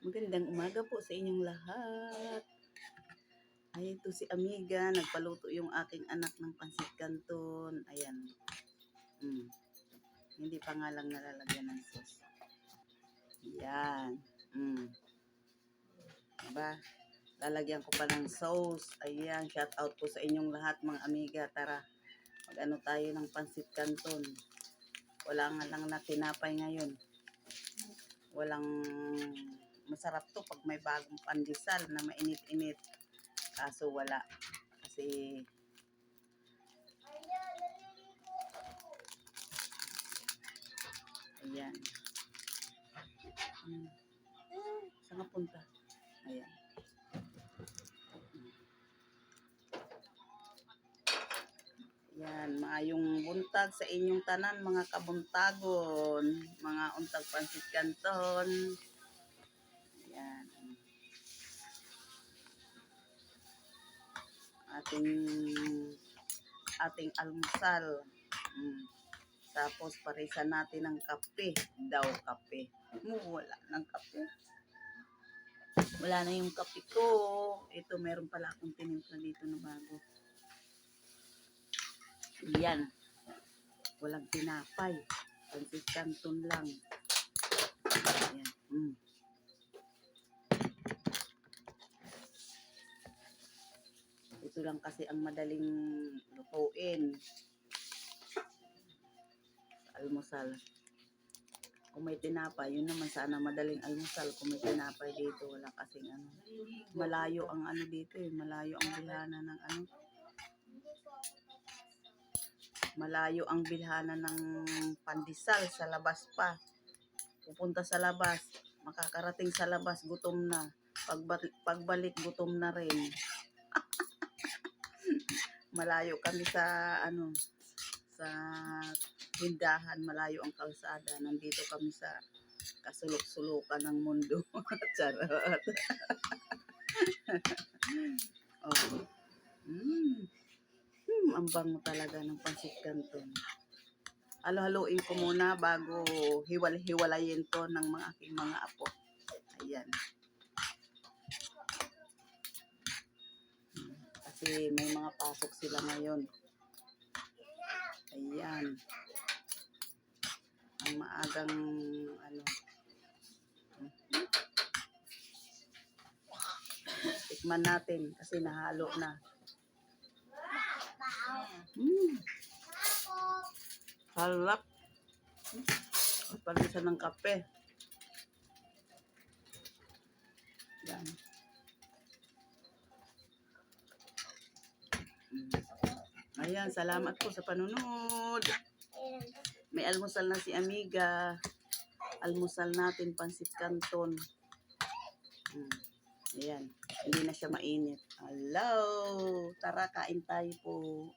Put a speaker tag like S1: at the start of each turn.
S1: Magandang umaga po sa inyong lahat. Ay, ito si Amiga. Nagpaluto yung aking anak ng pansit canton. Ayan. Hindi pa nga lang nalalagyan ng sauce. Ayan. Diba? Lalagyan ko pa ng sauce. Ayan. Shout out po sa inyong lahat mga Amiga. Tara. Mag-ano tayo ng pansit canton. Wala nga lang na tinapay ngayon. Walang masarap to pag may bagong pandesal na mainit-init. Kaso wala. Kasi ayan. Saan ka punta? Ayan. Ayan. Maayong buntag sa inyong tanan, mga kabuntagon. Mga untag pansit canton. Ayan. Ating almusal. Tapos parisan natin ng kape. Daw kape. Wala ng kape. Wala na yung kape ko. Ito, meron pala akong tinimpla dito na bago. Yan. Walang tinapay. Pansit canton lang. Ayan. Ito lang kasi ang madaling lutuin. Almusal. Kung may tinapay, yun naman sana madaling almusal. Kung may tinapay dito, wala kasing ano. Malayo ang ano dito eh. Malayo ang bilhanan ng ano. Malayo ang bilhanan ng pandesal sa labas pa. Pupunta sa labas. Makakarating sa labas, gutom na. Pagbalik, gutom na rin. Malayo kami sa ano, sa hindahan, malayo ang kalsada. Nandito kami sa kasulok-sulukan ng mundo. Charot. Oh. Ang bango talaga ng pansit canton. Halo-haluin ko muna bago hiwalayin to ng mga aking mga apo. Ayan. Kasi may mga pasok sila ngayon. Ayan. Ang maagang ano. Tikman natin kasi nahalo na. Halap. Palisan ng kape. Yan. Ayan, salamat po sa panunod. May almusal na si Amiga. Almusal natin, pansit canton. Ayan, hindi na siya mainit. Hello! Tara, kain tayo po.